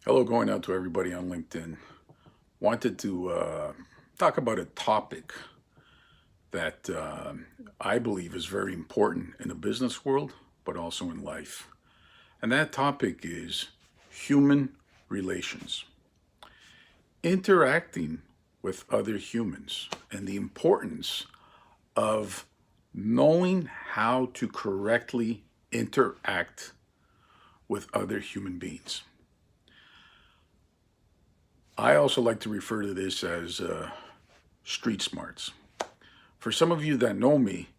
Hello, going out to everybody on LinkedIn. Wanted to talk about a topic that I believe is very important in the business world, but also in life. And that topic is human relations, interacting with other humans, and the importance of knowing how to correctly interact with other human beings. I also like to refer to this as street smarts. For some of you that know me,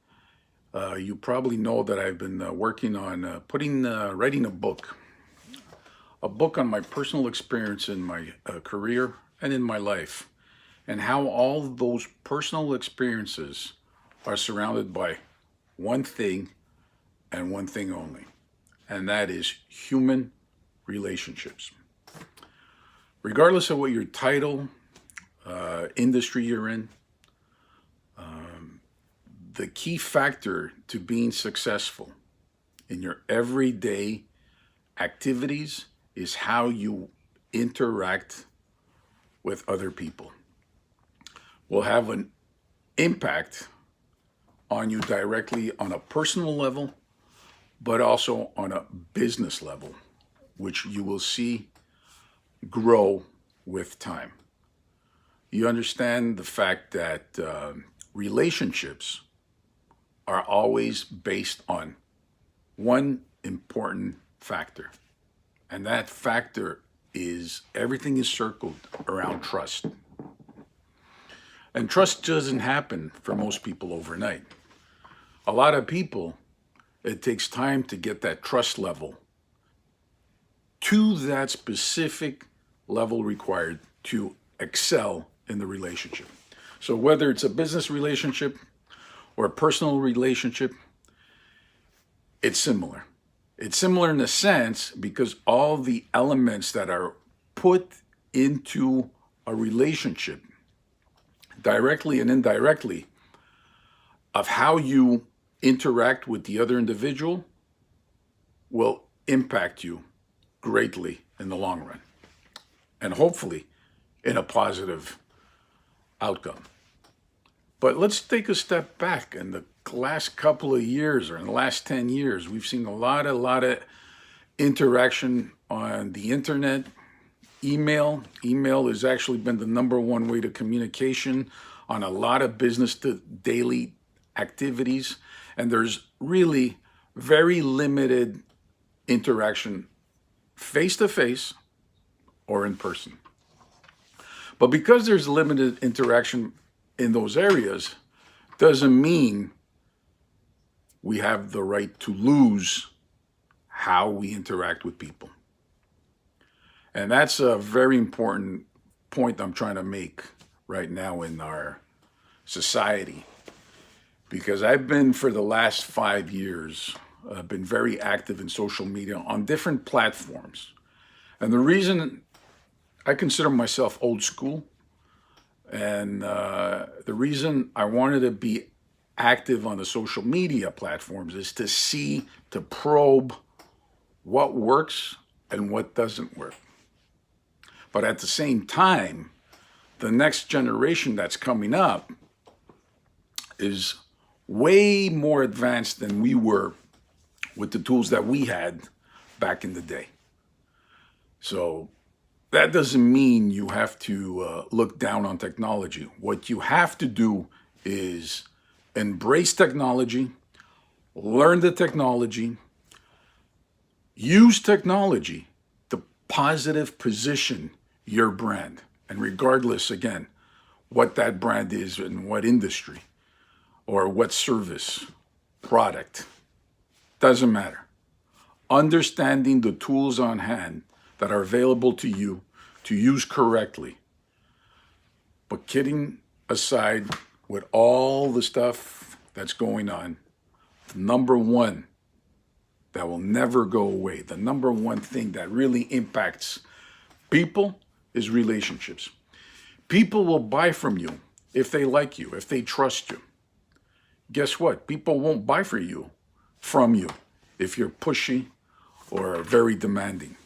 you probably know that I've been working on writing a book on my personal experience in my career and in my life, and how all those personal experiences are surrounded by one thing and one thing only, and that is human relationships. Regardless of what your title, industry you're in, the key factor to being successful in your everyday activities is how you interact with other people. Will have an impact on you directly on a personal level, but also on a business level, which you will see grow with time. You understand the fact that relationships are always based on one important factor. And that factor is everything is circled around trust. And trust doesn't happen for most people overnight. A lot of people, it takes time to get that trust level to that specific level required to excel in the relationship. So whether it's a business relationship or a personal relationship, it's similar. It's similar in a sense because all the elements that are put into a relationship, directly and indirectly, of how you interact with the other individual will impact you greatly in the long run, and hopefully in a positive outcome. But let's take a step back. In the last couple of years, or in the last 10 years, we've seen a lot of interaction on the internet. Email has actually been the number one way to communication on a lot of business to daily activities. And there's really very limited interaction face to face or in person. But because there's limited interaction in those areas, doesn't mean we have the right to lose how we interact with people. And that's a very important point I'm trying to make right now in our society. Because I've been, for the last 5 years, been very active in social media on different platforms. And the reason I consider myself old school, and the reason I wanted to be active on the social media platforms is to see, to probe what works and what doesn't work. But at the same time, the next generation that's coming up is way more advanced than we were with the tools that we had back in the day. So that doesn't mean you have to look down on technology. What you have to do is embrace technology, learn the technology, use technology to positive position your brand. And regardless, again, what that brand is and what industry or what service, product, doesn't matter. Understanding the tools on hand that are available to you to use correctly. But kidding aside, with all the stuff that's going on, the number one that will never go away, the number one thing that really impacts people is relationships. People will buy from you if they like you, if they trust you. Guess what? People won't buy from you if you're pushy or very demanding.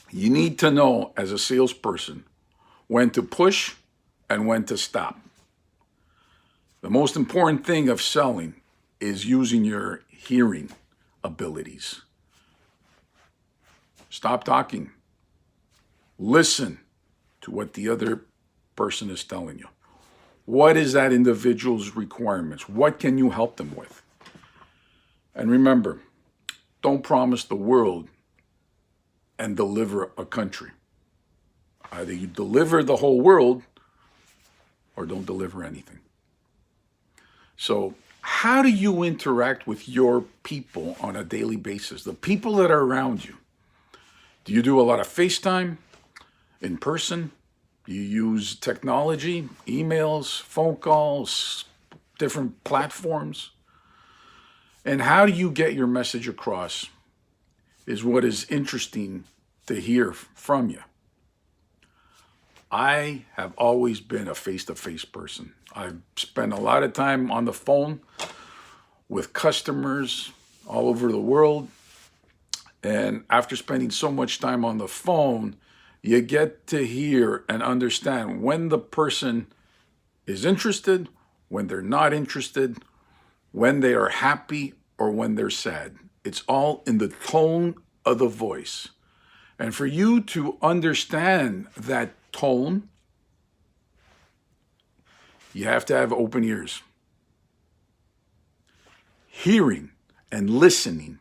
You need to know as a salesperson when to push and when to stop. The most important thing of selling is using your hearing abilities. Stop talking. Listen to what the other person is telling you. What is that individual's requirements? What can you help them with? And remember, don't promise the world and deliver a country. Either you deliver the whole world or don't deliver anything. So how do you interact with your people on a daily basis? The people that are around you. Do you do a lot of FaceTime, in person? Do you use technology, emails, phone calls, different platforms? And how do you get your message across is what is interesting to hear from you. I have always been a face-to-face person. I've spent a lot of time on the phone with customers all over the world. And after spending so much time on the phone, you get to hear and understand when the person is interested, when they're not interested, when they are happy or when they're sad. It's all in the tone of the voice. And for you to understand that tone, you have to have open ears. Hearing and listening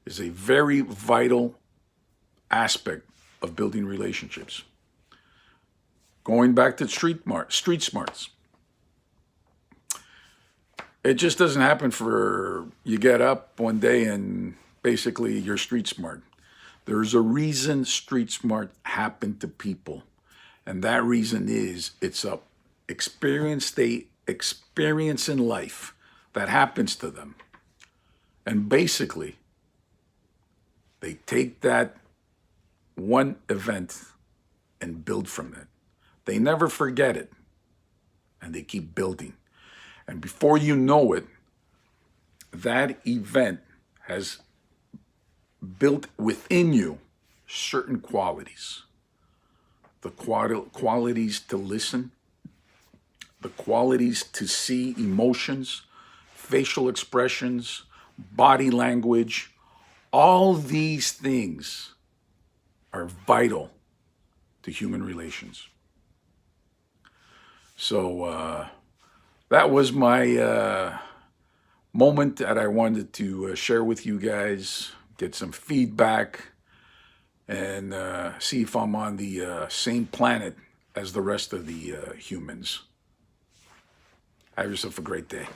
is a very vital aspect of building relationships. Going back to street smarts. It just doesn't happen for you get up one day and basically you're street smart. There's a reason street smart happened to people. And that reason is it's a experience in life that happens to them. And basically, they take that one event and build from it. They never forget it. And they keep building. And before you know it, that event has built within you certain qualities. The qualities to listen, the qualities to see emotions, facial expressions, body language. All these things are vital to human relations. So that was my moment that I wanted to share with you guys, get some feedback, and see if I'm on the same planet as the rest of the humans. Have yourself a great day.